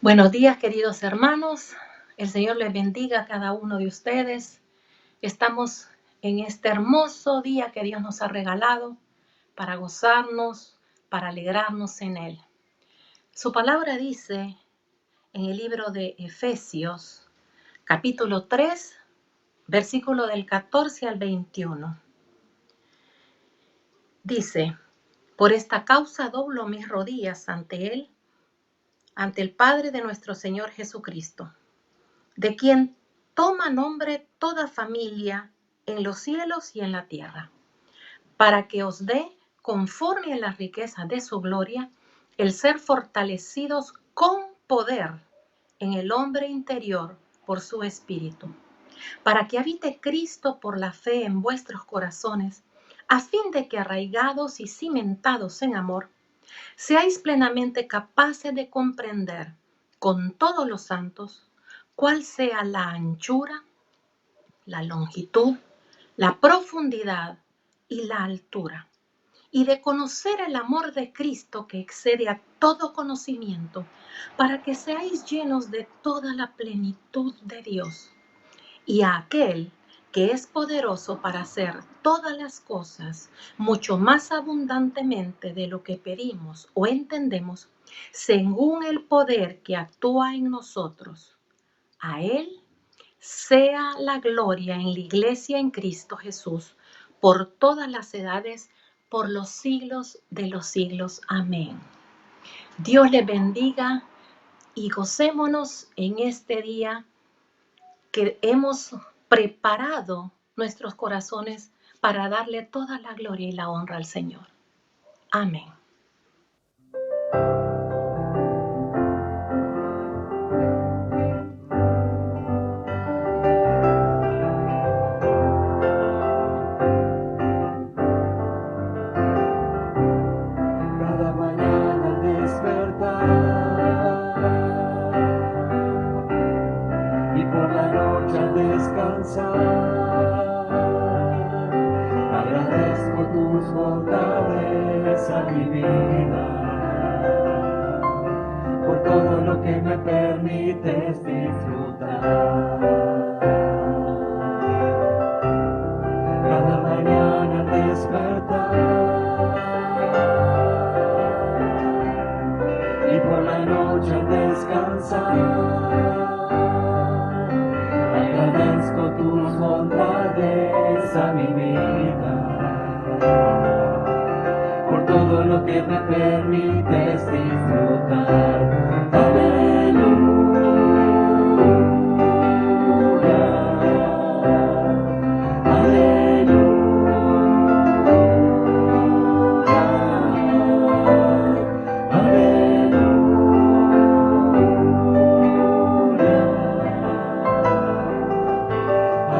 Buenos días, queridos hermanos. El Señor les bendiga a cada uno de ustedes. Estamos en este hermoso día que Dios nos ha regalado para gozarnos, para alegrarnos en Él. Su palabra dice en el libro de Efesios, capítulo 3, versículo del 14 al 21. Dice: por esta causa doblo mis rodillas ante Él, ante el Padre de nuestro Señor Jesucristo, de quien toma nombre toda familia en los cielos y en la tierra, para que os dé, conforme a las riquezas de su gloria, el ser fortalecidos con poder en el hombre interior por su Espíritu, para que habite Cristo por la fe en vuestros corazones, a fin de que, arraigados y cimentados en amor, seáis plenamente capaces de comprender con todos los santos cuál sea la anchura, la longitud, la profundidad y la altura, y de conocer el amor de Cristo que excede a todo conocimiento, para que seáis llenos de toda la plenitud de Dios. Y a aquel que es poderoso para hacer todas las cosas mucho más abundantemente de lo que pedimos o entendemos, según el poder que actúa en nosotros. A Él sea la gloria en la Iglesia en Cristo Jesús, por todas las edades, por los siglos de los siglos. Amén. Dios les bendiga y gocémonos en este día que hemos preparado nuestros corazones para darle toda la gloria y la honra al Señor. Amén. Cada mañana al despertar y por la noche al descansar, agradezco tus bondades a mi vida, por todo lo que me permites disfrutar. Cada mañana al despertar y por la noche al descansar, agradezco tus bondades a mi vida, por todo lo que me permites disfrutar.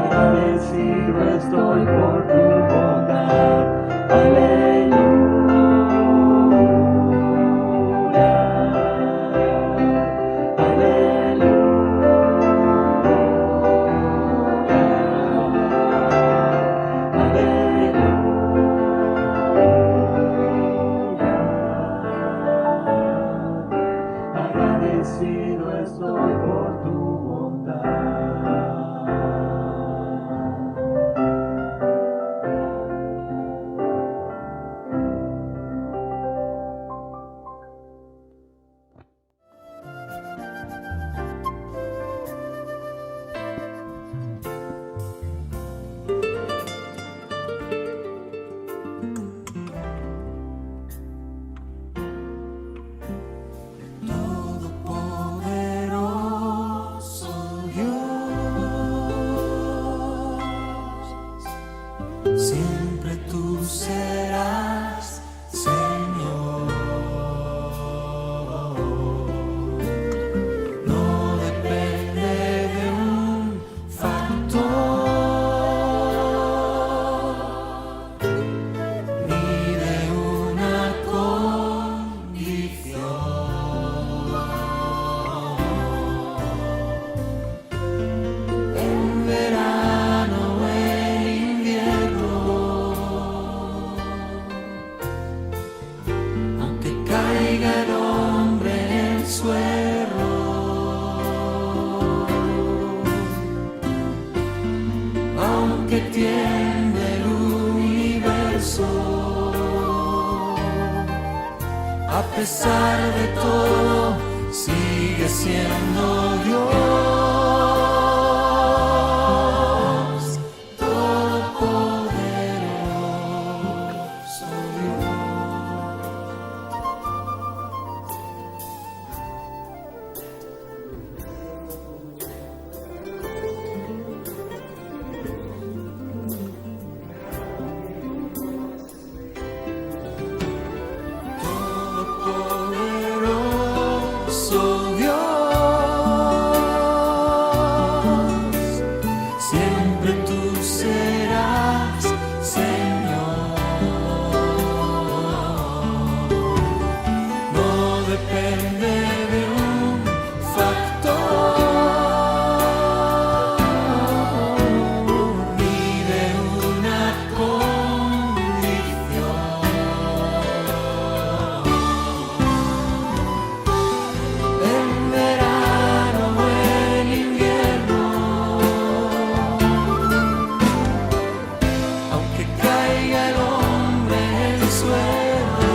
Agradecido estoy por tu bondad. Aleluya, aleluya. Agradecido estoy por tu bondad. tiembla el universo, a pesar de todo, sigue siendo Dios. Todopoderoso Dios, siempre tú serás Señor. No depende de un factor ni de una condición. En verano o en invierno, aunque caiga el hombre en suelo,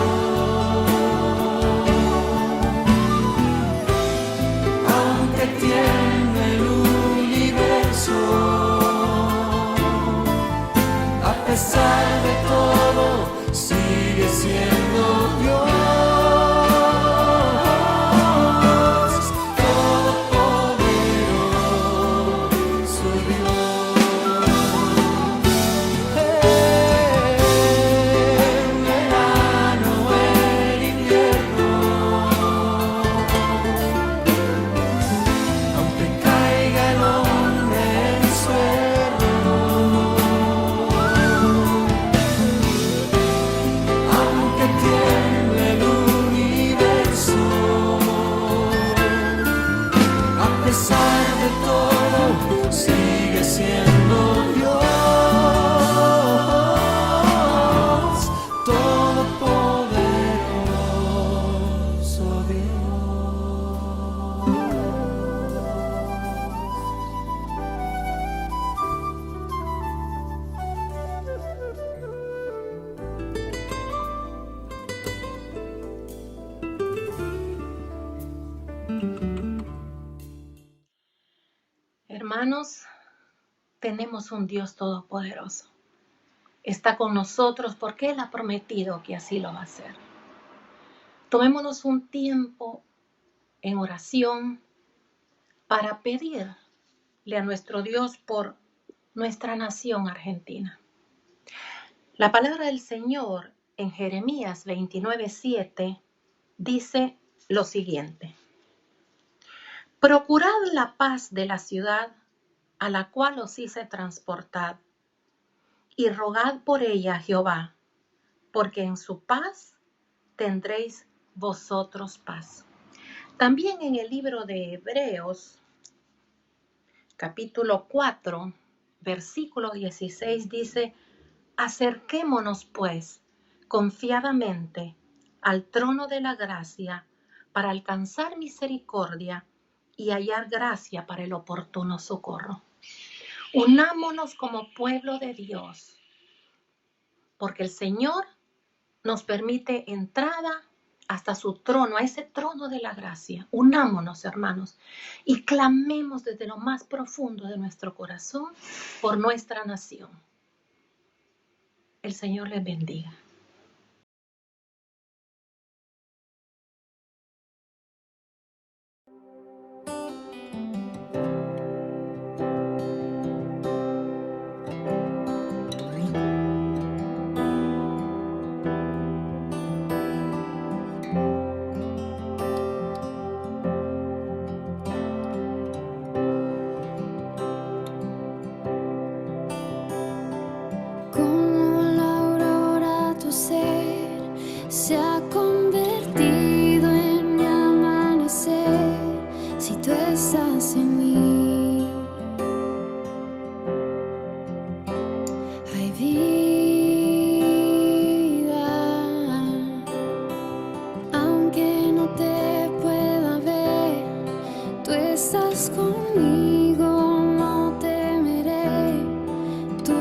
aunque tiemble el universo, a pesar de todo, sigue siendo Dios. Todopoderoso Dios. En verano o en invierno, aunque caiga el hombre en suelo, aunque tiemble el universo, a pesar de todo, sigue siendo Dios. Todopoderoso Dios. Hermanos, tenemos un Dios todopoderoso. Está con nosotros porque Él ha prometido que así lo va a hacer. Tomémonos un tiempo en oración para pedirle a nuestro Dios por nuestra nación Argentina. La palabra del Señor en Jeremías 29:7 dice lo siguiente: procurad la paz de la ciudad a la cual os hice transportar, y rogad por ella a Jehová, porque en su paz tendréis vosotros paz. También en el libro de Hebreos, capítulo 4, versículo 16 dice: acerquémonos pues confiadamente al trono de la gracia para alcanzar misericordia y hallar gracia para el oportuno socorro. Unámonos como pueblo de Dios, porque el Señor nos permite entrada hasta su trono, a ese trono de la gracia. Unámonos, hermanos, y clamemos desde lo más profundo de nuestro corazón por nuestra nación. El Señor les bendiga. Como la aurora tu ser se ha convertido en mi amanecer, si tú estás en mí, hay vida, aunque no te pueda ver, tú estás conmigo, no temeré, tu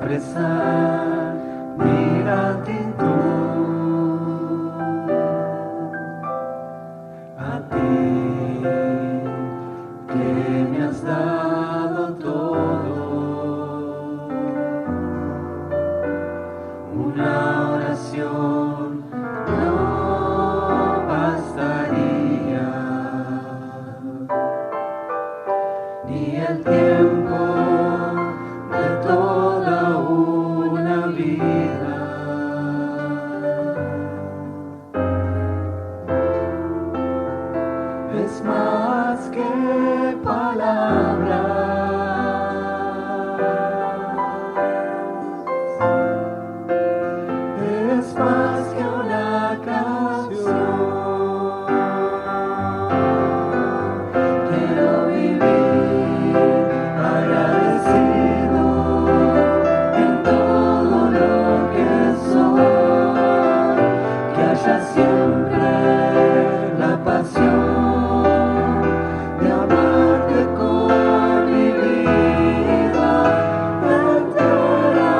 expresar mi gratitud a ti que me has dado todo. Una oración no bastaría, ni el tiempo de toda una vida. Es más que palabras, es más que una canción. Quiero vivir agradecido en todo lo que soy, que haya siempre la pasión de amarte con mi vida entera,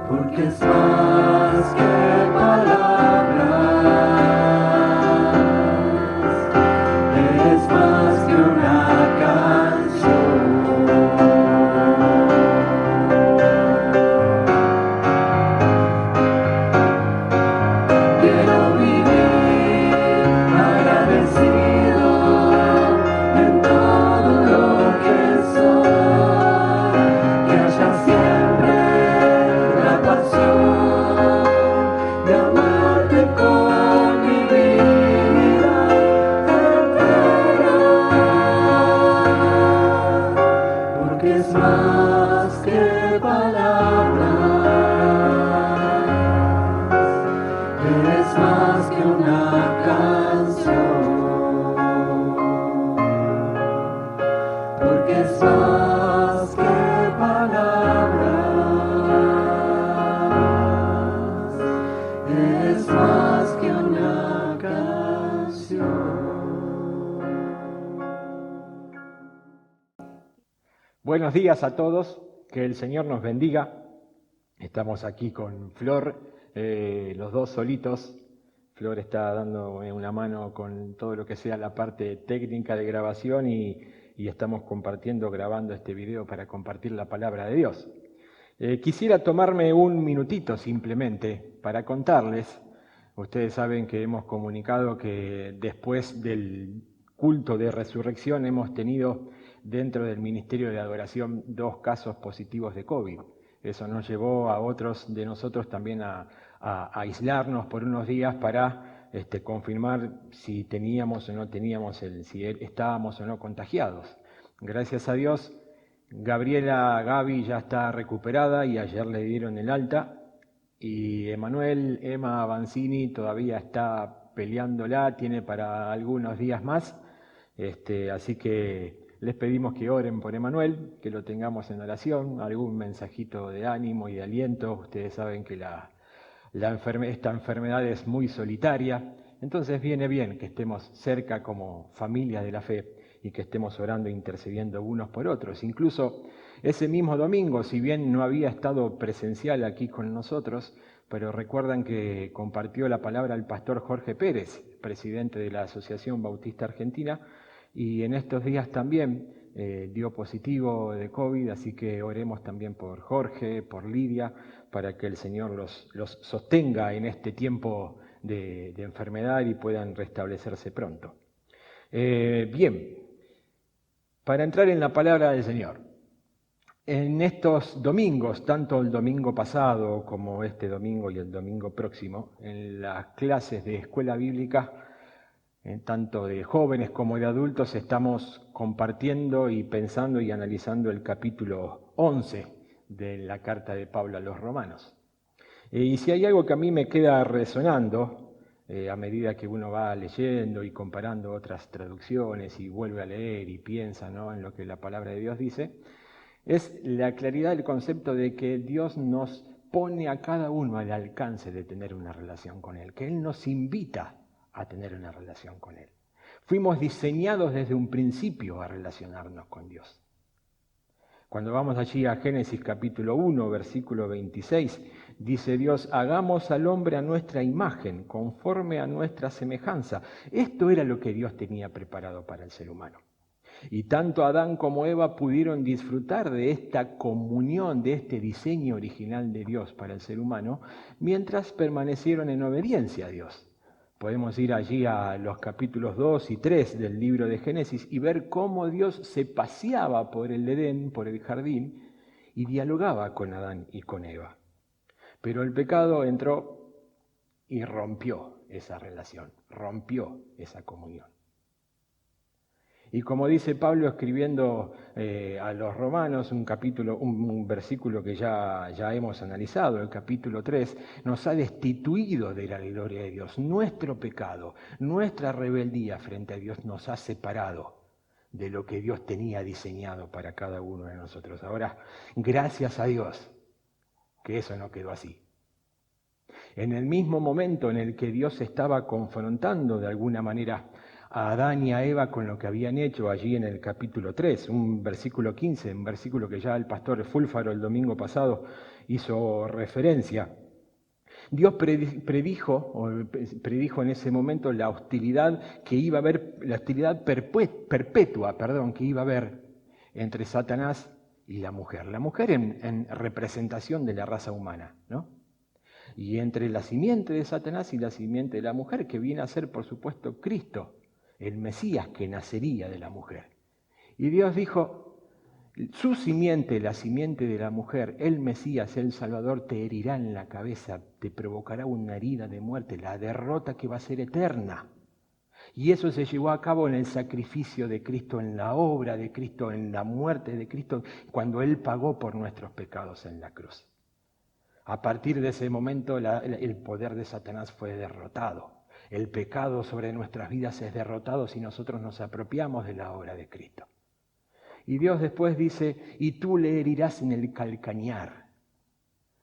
porque es más que palabras, es más que una canción. Quiero vivir agradecido en todo lo que soy, que haya siempre la pasión de amarte con mi vida entera, porque es más que palabras, es más que una canción, porque es más que palabras, es más que una canción. Buenos días a todos, que el Señor nos bendiga. Estamos aquí con Flor, los dos solitos. Flor está dándome una mano con todo lo que sea la parte técnica de grabación y estamos grabando este video para compartir la palabra de Dios. Quisiera tomarme un minutito simplemente para contarles. Ustedes saben que hemos comunicado que después del culto de resurrección hemos tenido dentro del Ministerio de Adoración 2 casos positivos de COVID. Eso nos llevó a otros de nosotros también a aislarnos por unos días para confirmar si teníamos o no teníamos, si estábamos o no contagiados. Gracias a Dios, Gaby ya está recuperada y ayer le dieron el alta, y Emma Avancini todavía está peleándola, tiene para algunos días más, así que les pedimos que oren por Emanuel, que lo tengamos en oración, algún mensajito de ánimo y de aliento. Ustedes saben que esta enfermedad es muy solitaria, entonces viene bien que estemos cerca como familia de la fe y que estemos orando e intercediendo unos por otros. Incluso ese mismo domingo, si bien no había estado presencial aquí con nosotros, pero recuerdan que compartió la palabra el pastor Jorge Pérez, presidente de la Asociación Bautista Argentina, y en estos días también dio positivo de COVID, así que oremos también por Jorge, por Lidia, para que el Señor los sostenga en este tiempo de enfermedad y puedan restablecerse pronto. Bien, para entrar en la palabra del Señor. En estos domingos, tanto el domingo pasado como este domingo y el domingo próximo, en las clases de escuela bíblica, tanto de jóvenes como de adultos, estamos compartiendo y pensando y analizando el capítulo 11 de la carta de Pablo a los Romanos. Y si hay algo que a mí me queda resonando, a medida que uno va leyendo y comparando otras traducciones y vuelve a leer y piensa, ¿no?, en lo que la palabra de Dios dice, es la claridad del concepto de que Dios nos pone a cada uno al alcance de tener una relación con Él, que Él nos invita a tener una relación con Él. Fuimos diseñados desde un principio a relacionarnos con Dios. Cuando vamos allí a Génesis capítulo 1, versículo 26, dice Dios, hagamos al hombre a nuestra imagen, conforme a nuestra semejanza. Esto era lo que Dios tenía preparado para el ser humano. Y tanto Adán como Eva pudieron disfrutar de esta comunión, de este diseño original de Dios para el ser humano, mientras permanecieron en obediencia a Dios. Podemos ir allí a los capítulos 2 y 3 del libro de Génesis y ver cómo Dios se paseaba por el Edén, por el jardín, y dialogaba con Adán y con Eva. Pero el pecado entró y rompió esa relación, rompió esa comunión. Y como dice Pablo escribiendo a los Romanos, un versículo que ya hemos analizado, el capítulo 3, nos ha destituido de la gloria de Dios. Nuestro pecado, nuestra rebeldía frente a Dios nos ha separado de lo que Dios tenía diseñado para cada uno de nosotros. Ahora, gracias a Dios que eso no quedó así. En el mismo momento en el que Dios estaba confrontando de alguna manera a Adán y a Eva con lo que habían hecho allí en el capítulo 3, un versículo 15, un versículo que ya el pastor Fúlfaro el domingo pasado hizo referencia. Dios predijo en ese momento la hostilidad que iba a haber, la hostilidad perpetua que iba a haber entre Satanás y la mujer. La mujer en representación de la raza humana, ¿no? Y entre la simiente de Satanás y la simiente de la mujer, que viene a ser, por supuesto, Cristo, el Mesías que nacería de la mujer. Y Dios dijo, su simiente, la simiente de la mujer, el Mesías, el Salvador, te herirá en la cabeza, te provocará una herida de muerte, la derrota que va a ser eterna. Y eso se llevó a cabo en el sacrificio de Cristo, en la obra de Cristo, en la muerte de Cristo, cuando Él pagó por nuestros pecados en la cruz. A partir de ese momento el poder de Satanás fue derrotado. El pecado sobre nuestras vidas es derrotado si nosotros nos apropiamos de la obra de Cristo. Y Dios después dice, y tú le herirás en el calcañar,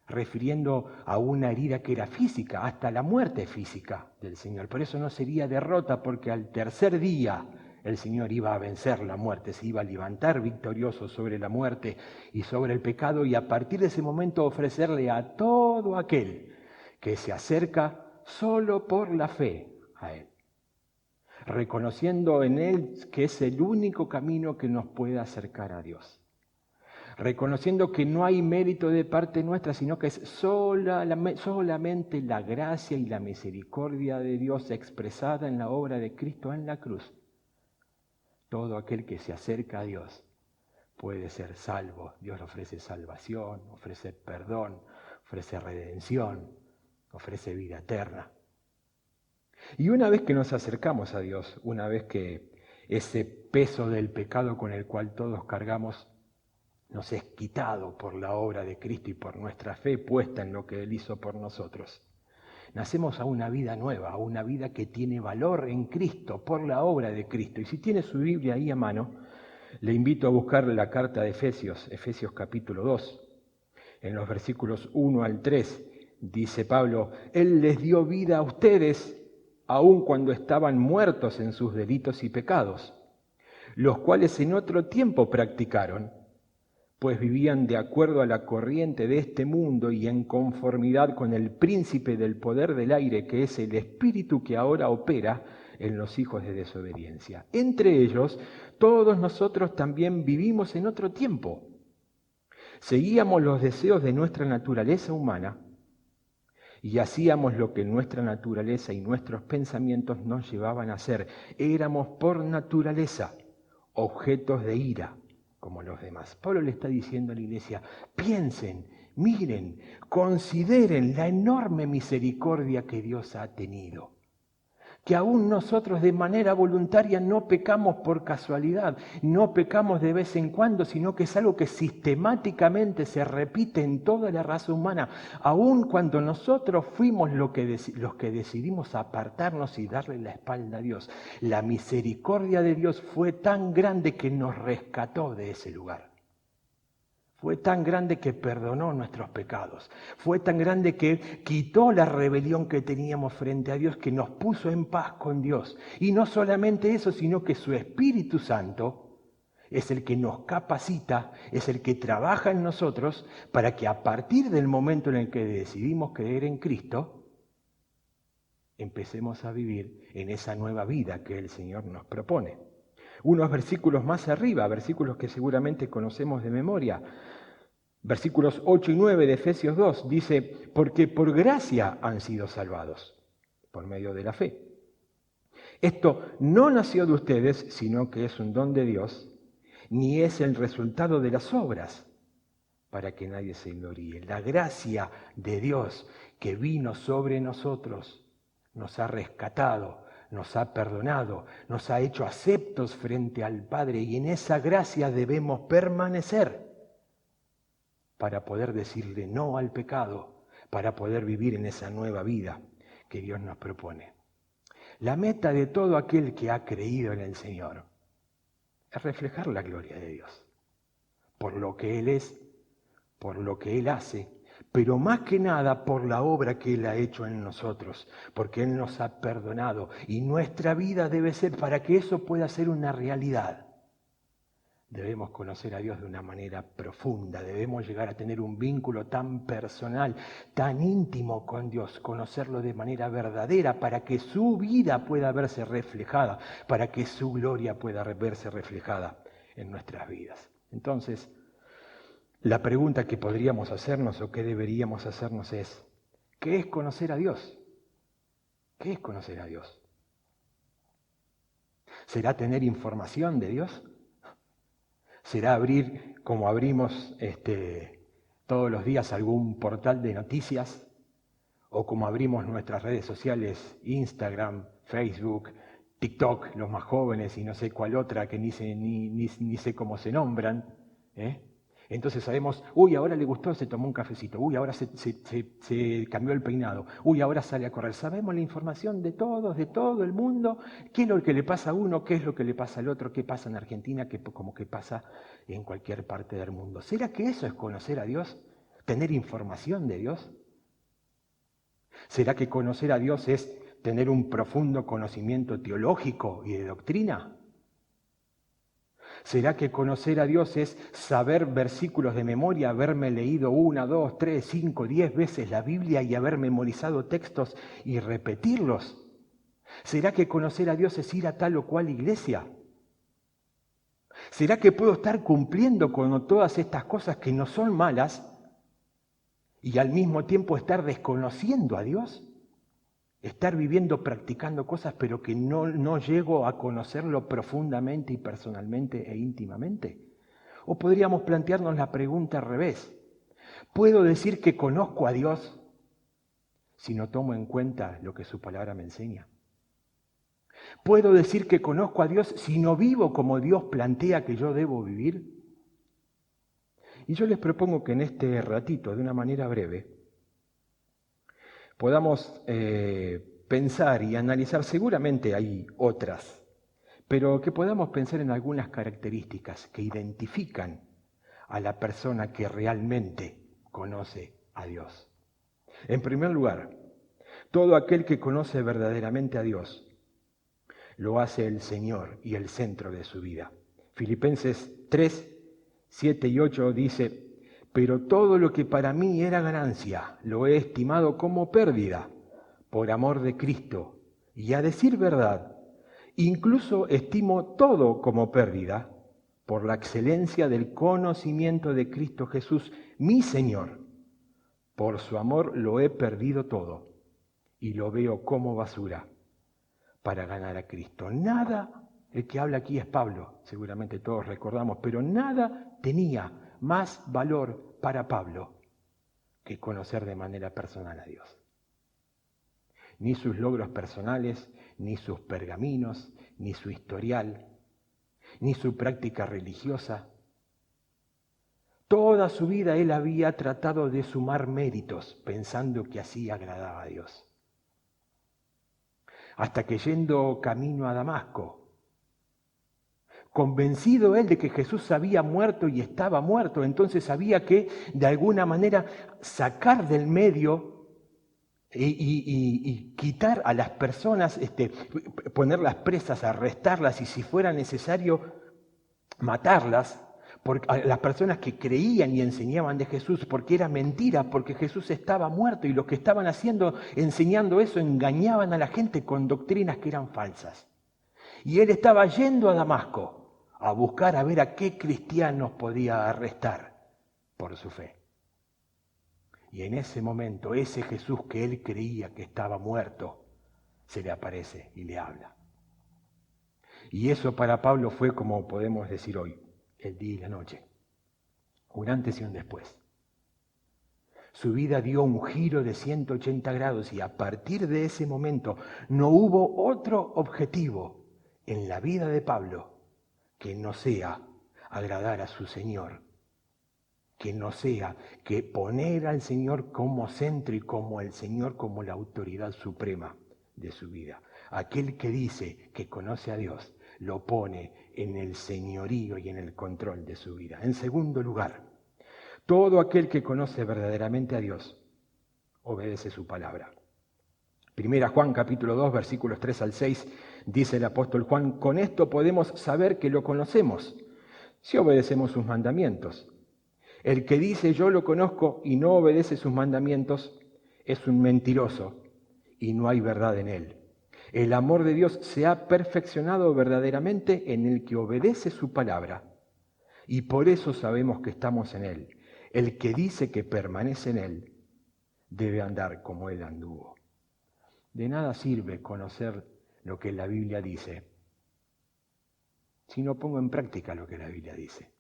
refiriendo a una herida que era física, hasta la muerte física del Señor. Por eso no sería derrota, porque al tercer día el Señor iba a vencer la muerte, se iba a levantar victorioso sobre la muerte y sobre el pecado, y a partir de ese momento ofrecerle a todo aquel que se acerca solo por la fe a Él, reconociendo en Él que es el único camino que nos puede acercar a Dios, reconociendo que no hay mérito de parte nuestra, sino que es solamente la gracia y la misericordia de Dios expresada en la obra de Cristo en la cruz. Todo aquel que se acerca a Dios puede ser salvo. Dios ofrece salvación, ofrece perdón, ofrece redención, ofrece vida eterna. Y una vez que nos acercamos a Dios, una vez que ese peso del pecado con el cual todos cargamos nos es quitado por la obra de Cristo y por nuestra fe puesta en lo que Él hizo por nosotros, nacemos a una vida nueva, a una vida que tiene valor en Cristo, por la obra de Cristo. Y si tiene su Biblia ahí a mano, le invito a buscar la carta de Efesios capítulo 2. En los versículos 1 al 3 dice Pablo, Él les dio vida a ustedes, aun cuando estaban muertos en sus delitos y pecados, los cuales en otro tiempo practicaron, pues vivían de acuerdo a la corriente de este mundo y en conformidad con el príncipe del poder del aire, que es el espíritu que ahora opera en los hijos de desobediencia. Entre ellos, todos nosotros también vivimos en otro tiempo. Seguíamos los deseos de nuestra naturaleza humana y hacíamos lo que nuestra naturaleza y nuestros pensamientos nos llevaban a hacer. Éramos por naturaleza objetos de ira, como los demás. Pablo le está diciendo a la iglesia, piensen, miren, consideren la enorme misericordia que Dios ha tenido. Que aún nosotros de manera voluntaria no pecamos por casualidad, no pecamos de vez en cuando, sino que es algo que sistemáticamente se repite en toda la raza humana. Aún cuando nosotros fuimos los que decidimos apartarnos y darle la espalda a Dios, la misericordia de Dios fue tan grande que nos rescató de ese lugar. Fue tan grande que perdonó nuestros pecados. Fue tan grande que quitó la rebelión que teníamos frente a Dios, que nos puso en paz con Dios. Y no solamente eso, sino que su Espíritu Santo es el que nos capacita, es el que trabaja en nosotros para que a partir del momento en el que decidimos creer en Cristo, empecemos a vivir en esa nueva vida que el Señor nos propone. Unos versículos más arriba, versículos que seguramente conocemos de memoria, versículos 8 y 9 de Efesios 2, dice, porque por gracia han sido salvados, por medio de la fe. Esto no nació de ustedes, sino que es un don de Dios, ni es el resultado de las obras, para que nadie se gloríe. La gracia de Dios que vino sobre nosotros nos ha rescatado, nos ha perdonado, nos ha hecho aceptos frente al Padre, y en esa gracia debemos permanecer para poder decirle no al pecado, para poder vivir en esa nueva vida que Dios nos propone. La meta de todo aquel que ha creído en el Señor es reflejar la gloria de Dios, por lo que Él es, por lo que Él hace, pero más que nada por la obra que Él ha hecho en nosotros, porque Él nos ha perdonado y nuestra vida debe ser, para que eso pueda ser una realidad, debemos conocer a Dios de una manera profunda, debemos llegar a tener un vínculo tan personal, tan íntimo con Dios, conocerlo de manera verdadera para que su vida pueda verse reflejada, para que su gloria pueda verse reflejada en nuestras vidas. Entonces, la pregunta que podríamos hacernos o que deberíamos hacernos es, ¿qué es conocer a Dios? ¿Qué es conocer a Dios? ¿Será tener información de Dios? ¿Será abrir, como abrimos todos los días, algún portal de noticias? ¿O como abrimos nuestras redes sociales, Instagram, Facebook, TikTok, los más jóvenes y no sé cuál otra que ni sé cómo se nombran? Entonces sabemos, uy, ahora le gustó, se tomó un cafecito, uy, ahora se cambió el peinado, uy, ahora sale a correr. Sabemos la información de todos, de todo el mundo, qué es lo que le pasa a uno, qué es lo que le pasa al otro, qué pasa en Argentina, como que pasa en cualquier parte del mundo. ¿Será que eso es conocer a Dios? ¿Tener información de Dios? ¿Será que conocer a Dios es tener un profundo conocimiento teológico y de doctrina? ¿Será que conocer a Dios es saber versículos de memoria, haberme leído 1, 2, 3, 5, 10 veces la Biblia y haber memorizado textos y repetirlos? ¿Será que conocer a Dios es ir a tal o cual iglesia? ¿Será que puedo estar cumpliendo con todas estas cosas que no son malas y al mismo tiempo estar desconociendo a Dios? Estar viviendo, practicando cosas, pero que no llego a conocerlo profundamente y personalmente e íntimamente. O podríamos plantearnos la pregunta al revés. ¿Puedo decir que conozco a Dios si no tomo en cuenta lo que su palabra me enseña? ¿Puedo decir que conozco a Dios si no vivo como Dios plantea que yo debo vivir? Y yo les propongo que en este ratito, de una manera breve, podamos pensar y analizar, seguramente hay otras, pero que podamos pensar en algunas características que identifican a la persona que realmente conoce a Dios. En primer lugar, todo aquel que conoce verdaderamente a Dios lo hace el Señor y el centro de su vida. Filipenses 3, 7 y 8 dice: pero todo lo que para mí era ganancia, lo he estimado como pérdida, por amor de Cristo. Y a decir verdad, incluso estimo todo como pérdida, por la excelencia del conocimiento de Cristo Jesús, mi Señor. Por su amor lo he perdido todo, y lo veo como basura, para ganar a Cristo. Nada, el que habla aquí es Pablo, seguramente todos recordamos, pero nada tenía más valor para Pablo que conocer de manera personal a Dios. Ni sus logros personales, ni sus pergaminos, ni su historial, ni su práctica religiosa. Toda su vida él había tratado de sumar méritos, pensando que así agradaba a Dios. Hasta que yendo camino a Damasco, convencido él de que Jesús había muerto y estaba muerto, entonces había que de alguna manera sacar del medio y quitar a las personas, ponerlas presas, arrestarlas y si fuera necesario matarlas, a las personas que creían y enseñaban de Jesús, porque era mentira, porque Jesús estaba muerto y los que estaban haciendo, enseñando eso, engañaban a la gente con doctrinas que eran falsas. Y él estaba yendo a Damasco a buscar a ver a qué cristianos podía arrestar por su fe. Y en ese momento, ese Jesús que él creía que estaba muerto, se le aparece y le habla. Y eso para Pablo fue, como podemos decir hoy, el día y la noche, un antes y un después. Su vida dio un giro de 180 grados y a partir de ese momento no hubo otro objetivo en la vida de Pablo que no sea agradar a su Señor, que no sea que poner al Señor como centro y como el Señor como la autoridad suprema de su vida. Aquel que dice que conoce a Dios lo pone en el señorío y en el control de su vida. En segundo lugar, todo aquel que conoce verdaderamente a Dios obedece su palabra. Primera Juan capítulo 2 versículos 3 al 6 dice el apóstol Juan: con esto podemos saber que lo conocemos, si obedecemos sus mandamientos. El que dice yo lo conozco y no obedece sus mandamientos es un mentiroso y no hay verdad en él. El amor de Dios se ha perfeccionado verdaderamente en el que obedece su palabra y por eso sabemos que estamos en él. El que dice que permanece en él debe andar como él anduvo. De nada sirve conocer lo que la Biblia dice si no pongo en práctica lo que la Biblia dice.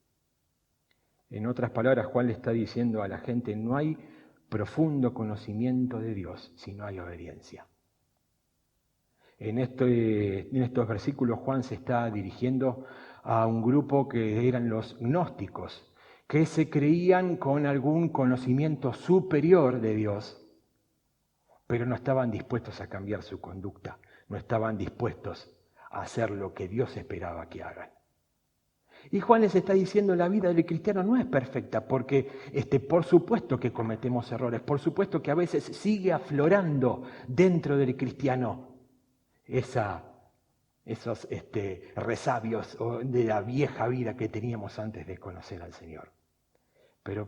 En otras palabras, Juan le está diciendo a la gente: no hay profundo conocimiento de Dios si no hay obediencia. En estos versículos Juan se está dirigiendo a un grupo que eran los gnósticos, que se creían con algún conocimiento superior de Dios, pero no estaban dispuestos a cambiar su conducta, no estaban dispuestos a hacer lo que Dios esperaba que hagan. Y Juan les está diciendo: la vida del cristiano no es perfecta, porque por supuesto que cometemos errores, por supuesto que a veces sigue aflorando dentro del cristiano esos resabios de la vieja vida que teníamos antes de conocer al Señor. Pero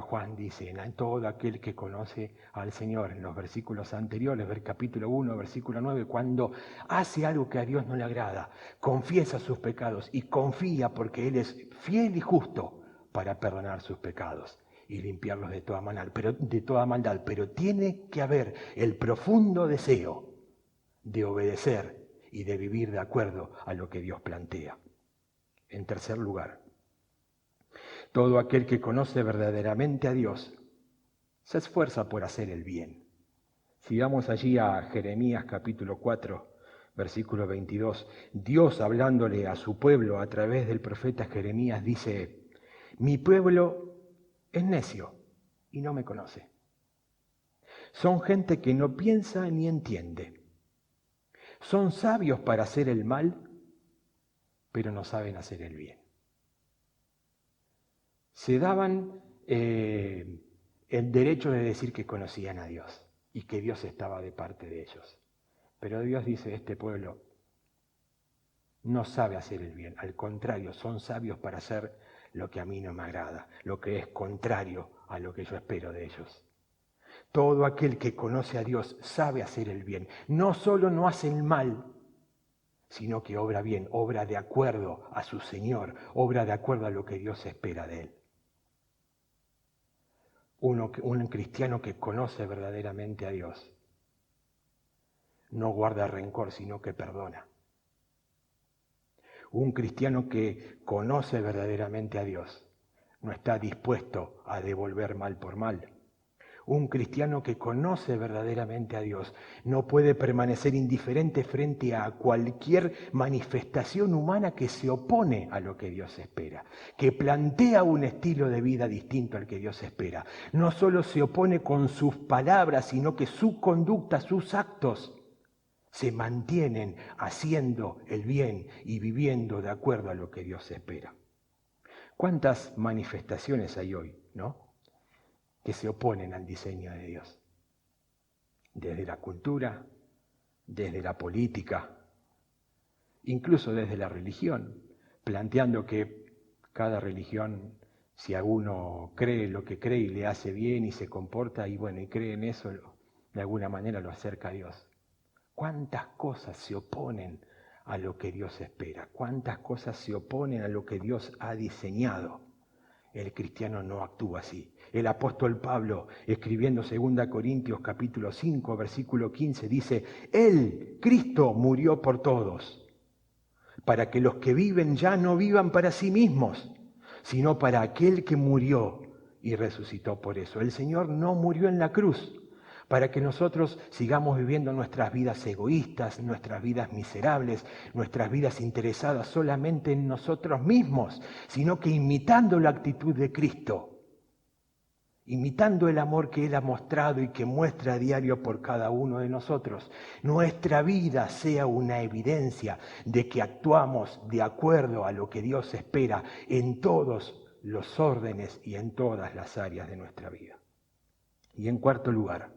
Juan dice: en todo aquel que conoce al Señor, en los versículos anteriores, capítulo 1, versículo 9, cuando hace algo que a Dios no le agrada, confiesa sus pecados y confía porque Él es fiel y justo para perdonar sus pecados y limpiarlos de toda maldad. Pero tiene que haber el profundo deseo de obedecer y de vivir de acuerdo a lo que Dios plantea. En tercer lugar, todo aquel que conoce verdaderamente a Dios se esfuerza por hacer el bien. Si vamos allí a Jeremías capítulo 4, versículo 22, Dios hablándole a su pueblo a través del profeta Jeremías dice: mi pueblo es necio y no me conoce. Son gente que no piensa ni entiende. Son sabios para hacer el mal, pero no saben hacer el bien. Se daban el derecho de decir que conocían a Dios y que Dios estaba de parte de ellos. Pero Dios dice: este pueblo no sabe hacer el bien. Al contrario, son sabios para hacer lo que a mí no me agrada, lo que es contrario a lo que yo espero de ellos. Todo aquel que conoce a Dios sabe hacer el bien. No solo no hace el mal, sino que obra bien, obra de acuerdo a su Señor, obra de acuerdo a lo que Dios espera de él. Un cristiano que conoce verdaderamente a Dios no guarda rencor, sino que perdona. Un cristiano que conoce verdaderamente a Dios no está dispuesto a devolver mal por mal. Un cristiano que conoce verdaderamente a Dios no puede permanecer indiferente frente a cualquier manifestación humana que se opone a lo que Dios espera, que plantea un estilo de vida distinto al que Dios espera. No solo se opone con sus palabras, sino que su conducta, sus actos, se mantienen haciendo el bien y viviendo de acuerdo a lo que Dios espera. ¿Cuántas manifestaciones hay hoy, no?, que se oponen al diseño de Dios? Desde la cultura, desde la política, incluso desde la religión. planteando que cada religión, si alguno cree lo que cree y le hace bien y se comporta y bueno, y cree en eso, de alguna manera lo acerca a Dios. ¿Cuántas cosas se oponen a lo que Dios espera? ¿Cuántas cosas se oponen a lo que Dios ha diseñado? El cristiano no actúa así. El apóstol Pablo, escribiendo 2 Corintios capítulo 5, versículo 15, dice: Él, Cristo, murió por todos, para que los que viven ya no vivan para sí mismos, sino para aquel que murió y resucitó por eso. El Señor no murió en la cruz para que nosotros sigamos viviendo nuestras vidas egoístas, nuestras vidas miserables, nuestras vidas interesadas solamente en nosotros mismos, sino que imitando la actitud de Cristo, imitando el amor que Él ha mostrado y que muestra a diario por cada uno de nosotros, nuestra vida sea una evidencia de que actuamos de acuerdo a lo que Dios espera en todos los órdenes y en todas las áreas de nuestra vida. Y en cuarto lugar,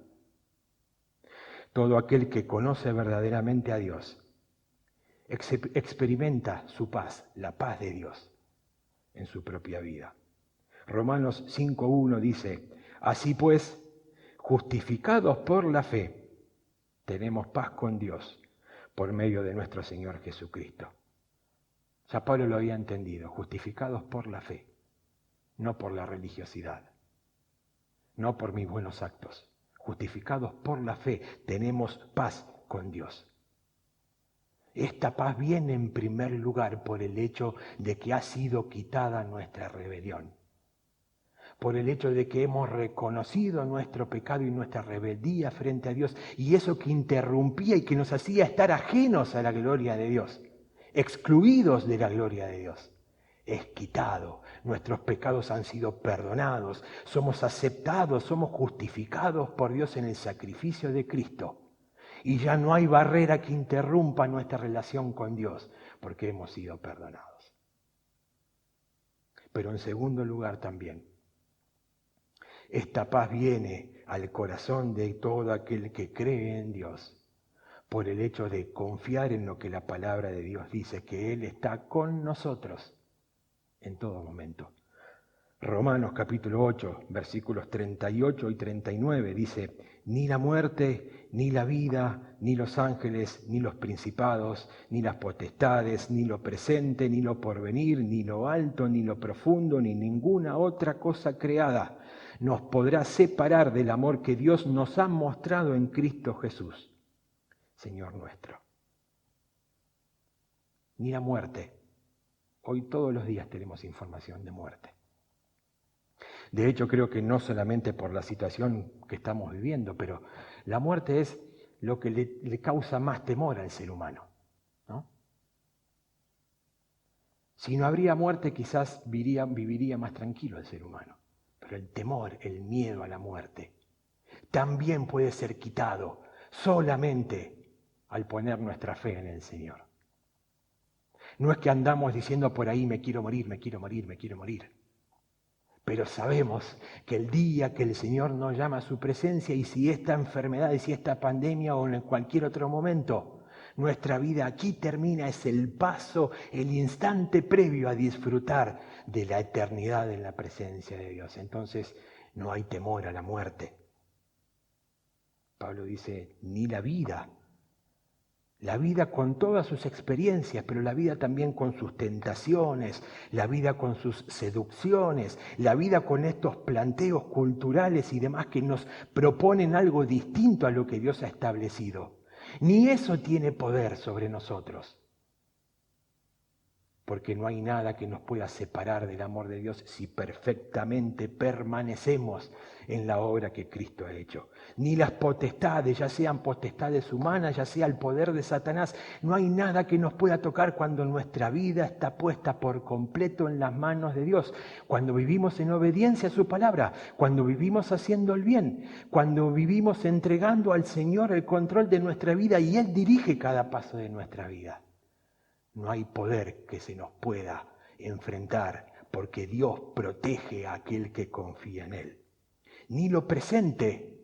todo aquel que conoce verdaderamente a Dios experimenta su paz, la paz de Dios en su propia vida. Romanos 5:1 dice: así pues, justificados por la fe, tenemos paz con Dios por medio de nuestro Señor Jesucristo. Ya Pablo lo había entendido, justificados por la fe, no por la religiosidad, no por mis buenos actos. Justificados por la fe, tenemos paz con Dios. Esta paz viene en primer lugar por el hecho de que ha sido quitada nuestra rebelión, por el hecho de que hemos reconocido nuestro pecado y nuestra rebeldía frente a Dios, y eso que interrumpía y que nos hacía estar ajenos a la gloria de Dios, excluidos de la gloria de Dios, es quitado. Nuestros pecados han sido perdonados, somos aceptados, somos justificados por Dios en el sacrificio de Cristo. Y ya no hay barrera que interrumpa nuestra relación con Dios, porque hemos sido perdonados. Pero en segundo lugar también, esta paz viene al corazón de todo aquel que cree en Dios, por el hecho de confiar en lo que la palabra de Dios dice, que Él está con nosotros en todo momento. Romanos capítulo 8, versículos 38 y 39 dice: ni la muerte, ni la vida, ni los ángeles, ni los principados, ni las potestades, ni lo presente, ni lo porvenir, ni lo alto, ni lo profundo, ni ninguna otra cosa creada nos podrá separar del amor que Dios nos ha mostrado en Cristo Jesús, Señor nuestro. Ni la muerte. Hoy todos los días tenemos información de muerte. De hecho, creo que no solamente por la situación que estamos viviendo, pero la muerte es lo que le causa más temor al ser humano, ¿no? Si no habría muerte, quizás viviría más tranquilo el ser humano. Pero el temor, el miedo a la muerte, también puede ser quitado solamente al poner nuestra fe en el Señor. No es que andamos diciendo por ahí: me quiero morir, me quiero morir, me quiero morir. Pero sabemos que el día que el Señor nos llama a su presencia, y si esta enfermedad, y si esta pandemia o en cualquier otro momento, nuestra vida aquí termina, es el paso, el instante previo a disfrutar de la eternidad en la presencia de Dios. Entonces no hay temor a la muerte. Pablo dice: ni la vida con todas sus experiencias, pero la vida también con sus tentaciones, la vida con sus seducciones, la vida con estos planteos culturales y demás que nos proponen algo distinto a lo que Dios ha establecido. Ni eso tiene poder sobre nosotros, porque no hay nada que nos pueda separar del amor de Dios si perfectamente permanecemos en la obra que Cristo ha hecho. Ni las potestades, ya sean potestades humanas, ya sea el poder de Satanás, no hay nada que nos pueda tocar cuando nuestra vida está puesta por completo en las manos de Dios, cuando vivimos en obediencia a su palabra, cuando vivimos haciendo el bien, cuando vivimos entregando al Señor el control de nuestra vida y Él dirige cada paso de nuestra vida. No hay poder que se nos pueda enfrentar, porque Dios protege a aquel que confía en Él. Ni lo presente,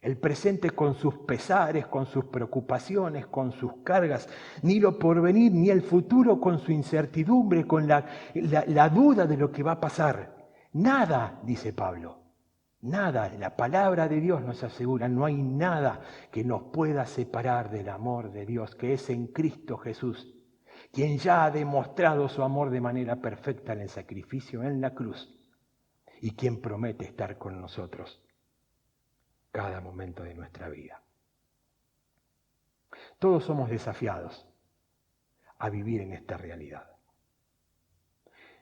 El presente con sus pesares, con sus preocupaciones, con sus cargas, ni lo porvenir, ni el futuro con su incertidumbre, con la duda de lo que va a pasar. Nada, dice Pablo, nada. La palabra de Dios nos asegura, no hay nada que nos pueda separar del amor de Dios, que es en Cristo Jesús, quien ya ha demostrado su amor de manera perfecta en el sacrificio en la cruz y quien promete estar con nosotros cada momento de nuestra vida. Todos somos desafiados a vivir en esta realidad.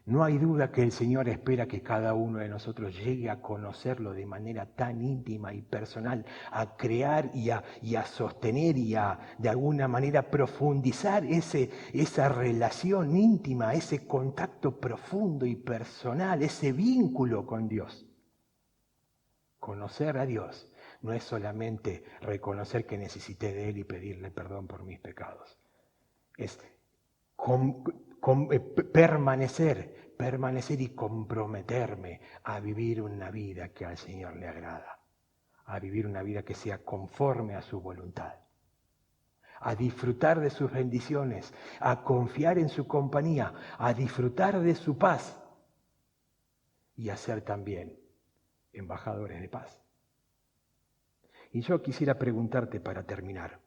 No hay duda que el Señor espera que cada uno de nosotros llegue a conocerlo de manera tan íntima y personal, a crear y a sostener y a de alguna manera profundizar esa relación íntima, ese contacto profundo y personal, ese vínculo con Dios. Conocer a Dios no es solamente reconocer que necesité de Él y pedirle perdón por mis pecados. Es permanecer y comprometerme a vivir una vida que al Señor le agrada, a vivir una vida que sea conforme a su voluntad, a disfrutar de sus bendiciones, a confiar en su compañía, a disfrutar de su paz y a ser también embajadores de paz. Y yo quisiera preguntarte para terminar,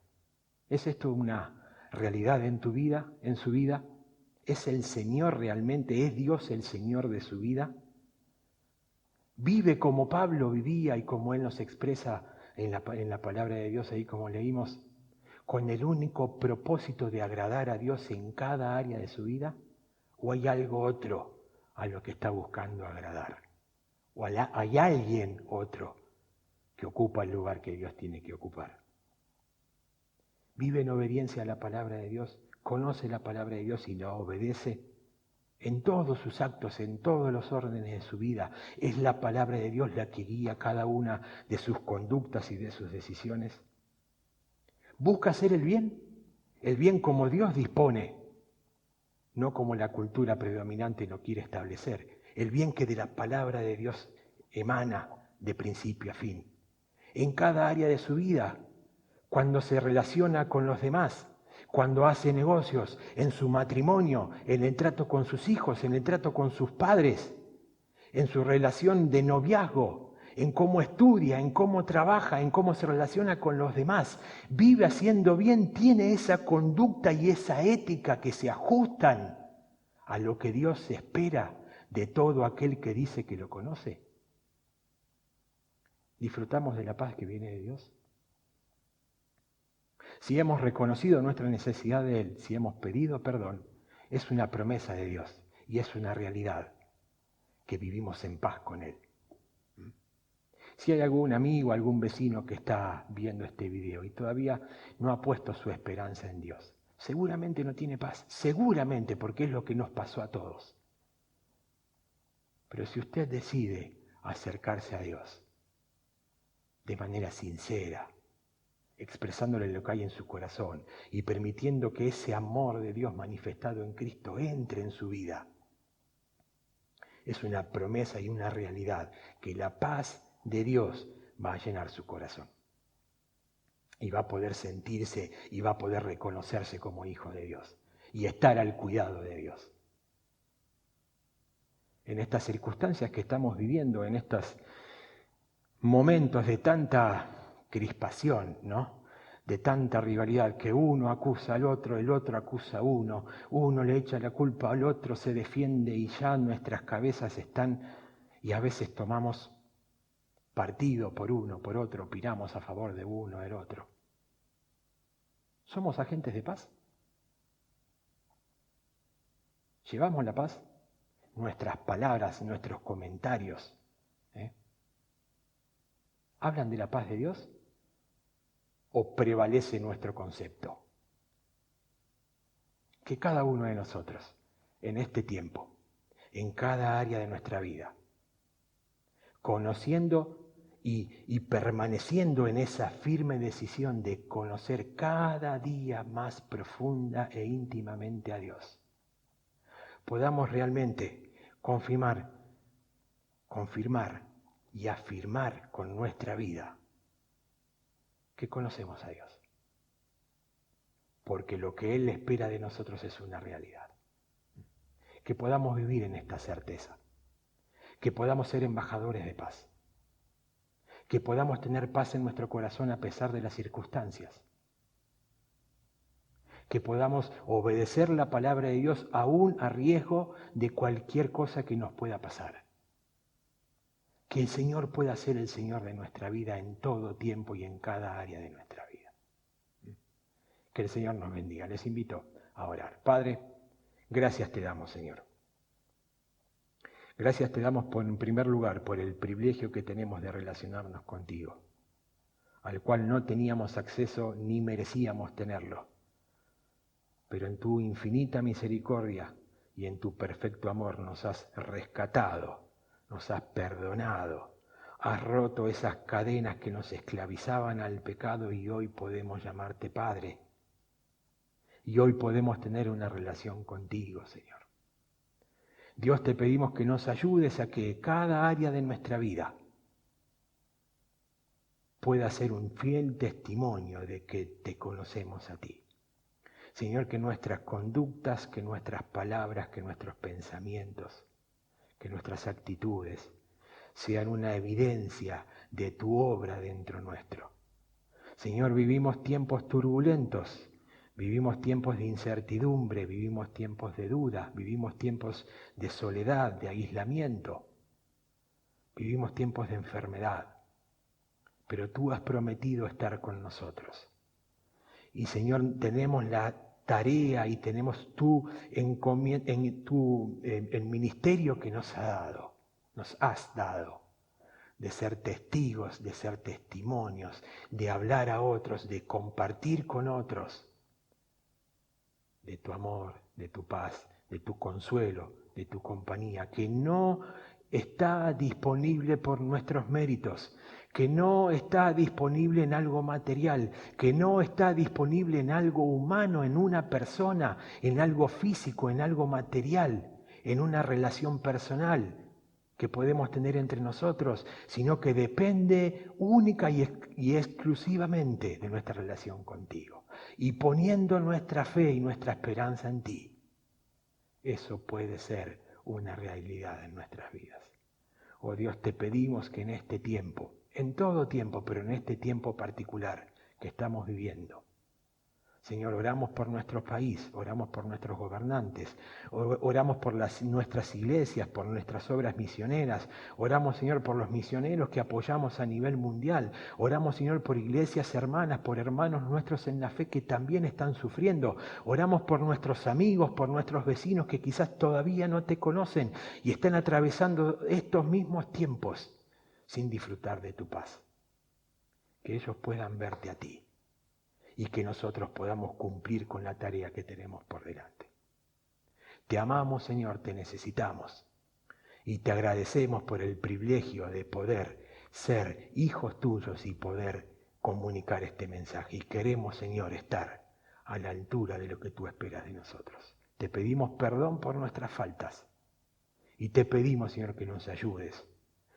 ¿es esto una realidad en tu vida, en su vida? ¿Es el Señor realmente, es Dios el Señor de su vida? ¿Vive como Pablo vivía y como Él nos expresa en la palabra de Dios ahí como leímos, con el único propósito de agradar a Dios en cada área de su vida? ¿O hay algo otro a lo que está buscando agradar? ¿O hay alguien otro que ocupa el lugar que Dios tiene que ocupar? Vive en obediencia a la palabra de Dios, conoce la palabra de Dios y la obedece en todos sus actos, en todos los órdenes de su vida. Es la palabra de Dios la que guía cada una de sus conductas y de sus decisiones. Busca hacer el bien como Dios dispone, no como la cultura predominante lo quiere establecer, el bien que de la palabra de Dios emana de principio a fin. En cada área de su vida, cuando se relaciona con los demás, cuando hace negocios, en su matrimonio, en el trato con sus hijos, en el trato con sus padres, en su relación de noviazgo, en cómo estudia, en cómo trabaja, en cómo se relaciona con los demás, vive haciendo bien, tiene esa conducta y esa ética que se ajustan a lo que Dios espera de todo aquel que dice que lo conoce. ¿Disfrutamos de la paz que viene de Dios? Si hemos reconocido nuestra necesidad de Él, si hemos pedido perdón, es una promesa de Dios y es una realidad que vivimos en paz con Él. Si hay algún amigo, algún vecino que está viendo este video y todavía no ha puesto su esperanza en Dios, seguramente no tiene paz, seguramente, porque es lo que nos pasó a todos. Pero si usted decide acercarse a Dios de manera sincera, expresándole lo que hay en su corazón y permitiendo que ese amor de Dios manifestado en Cristo entre en su vida, es una promesa y una realidad que la paz de Dios va a llenar su corazón. Y va a poder sentirse y va a poder reconocerse como hijo de Dios y estar al cuidado de Dios. En estas circunstancias que estamos viviendo, en estos momentos de tanta crispación, ¿no? De tanta rivalidad, que uno acusa al otro, el otro acusa a uno le echa la culpa al otro, se defiende y ya nuestras cabezas están, y a veces tomamos partido por uno, por otro, opinamos a favor de uno, del otro. ¿Somos agentes de paz? ¿Llevamos la paz? Nuestras palabras, nuestros comentarios, ¿hablan de la paz de Dios? ¿O prevalece nuestro concepto? Que cada uno de nosotros, en este tiempo, en cada área de nuestra vida, conociendo y permaneciendo en esa firme decisión de conocer cada día más profunda e íntimamente a Dios, podamos realmente confirmar y afirmar con nuestra vida que conocemos a Dios. Porque lo que Él espera de nosotros es una realidad. Que podamos vivir en esta certeza. Que podamos ser embajadores de paz. Que podamos tener paz en nuestro corazón a pesar de las circunstancias. Que podamos obedecer la palabra de Dios aún a riesgo de cualquier cosa que nos pueda pasar. Que el Señor pueda ser el Señor de nuestra vida en todo tiempo y en cada área de nuestra vida. Que el Señor nos bendiga. Les invito a orar. Padre, gracias te damos, Señor. Gracias te damos en primer lugar por el privilegio que tenemos de relacionarnos contigo, al cual no teníamos acceso ni merecíamos tenerlo. Pero en tu infinita misericordia y en tu perfecto amor nos has rescatado, nos has perdonado, has roto esas cadenas que nos esclavizaban al pecado y hoy podemos llamarte Padre. Y hoy podemos tener una relación contigo, Señor. Dios, te pedimos que nos ayudes a que cada área de nuestra vida pueda ser un fiel testimonio de que te conocemos a ti. Señor, que nuestras conductas, que nuestras palabras, que nuestros pensamientos, que nuestras actitudes sean una evidencia de tu obra dentro nuestro. Señor, vivimos tiempos turbulentos. Vivimos tiempos de incertidumbre, vivimos tiempos de duda, vivimos tiempos de soledad, de aislamiento, vivimos tiempos de enfermedad, pero tú has prometido estar con nosotros. Y Señor, tenemos la tarea y tenemos el ministerio que nos has dado, de ser testigos, de ser testimonios, de hablar a otros, de compartir con otros de tu amor, de tu paz, de tu consuelo, de tu compañía, que no está disponible por nuestros méritos, que no está disponible en algo material, que no está disponible en algo humano, en una persona, en algo físico, en algo material, en una relación personal que podemos tener entre nosotros, sino que depende única y exclusivamente de nuestra relación contigo. Y poniendo nuestra fe y nuestra esperanza en ti, eso puede ser una realidad en nuestras vidas. Oh Dios, te pedimos que en este tiempo, en todo tiempo, pero en este tiempo particular que estamos viviendo, Señor, oramos por nuestro país, oramos por nuestros gobernantes, oramos por nuestras iglesias, por nuestras obras misioneras, oramos, Señor, por los misioneros que apoyamos a nivel mundial, oramos, Señor, por iglesias hermanas, por hermanos nuestros en la fe que también están sufriendo, oramos por nuestros amigos, por nuestros vecinos que quizás todavía no te conocen y están atravesando estos mismos tiempos sin disfrutar de tu paz. Que ellos puedan verte a ti y que nosotros podamos cumplir con la tarea que tenemos por delante. Te amamos, Señor, te necesitamos y te agradecemos por el privilegio de poder ser hijos tuyos y poder comunicar este mensaje. Y queremos, Señor, estar a la altura de lo que tú esperas de nosotros. Te pedimos perdón por nuestras faltas y te pedimos, Señor, que nos ayudes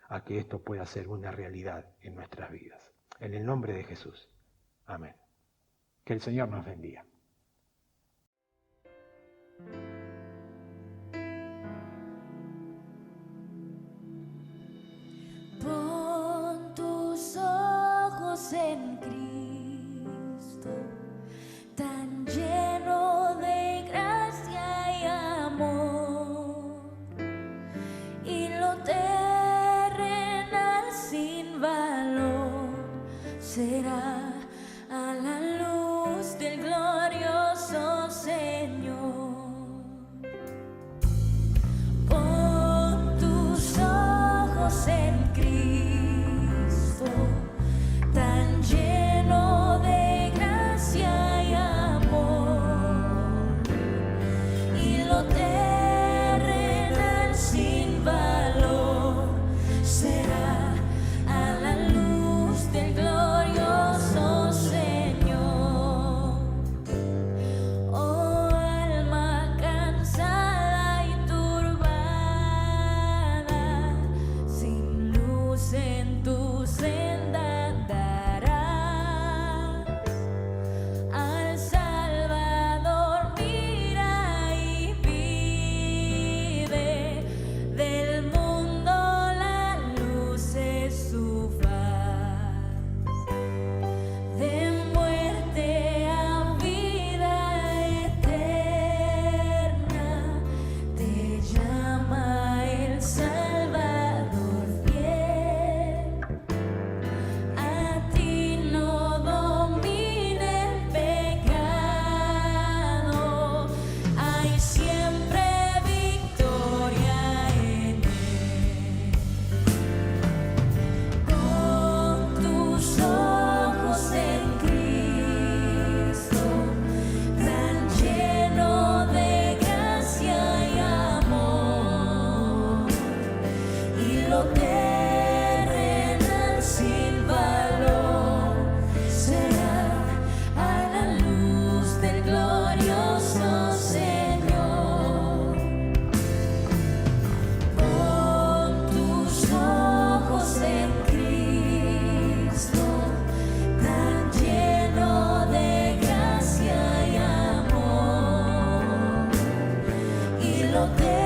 a que esto pueda ser una realidad en nuestras vidas. En el nombre de Jesús. Amén. Que el Señor nos bendiga. Pon tus ojos en Cristo, tan lleno de gracia y amor, y lo terrenal sin valor será a la luz del glorioso Señor. lo que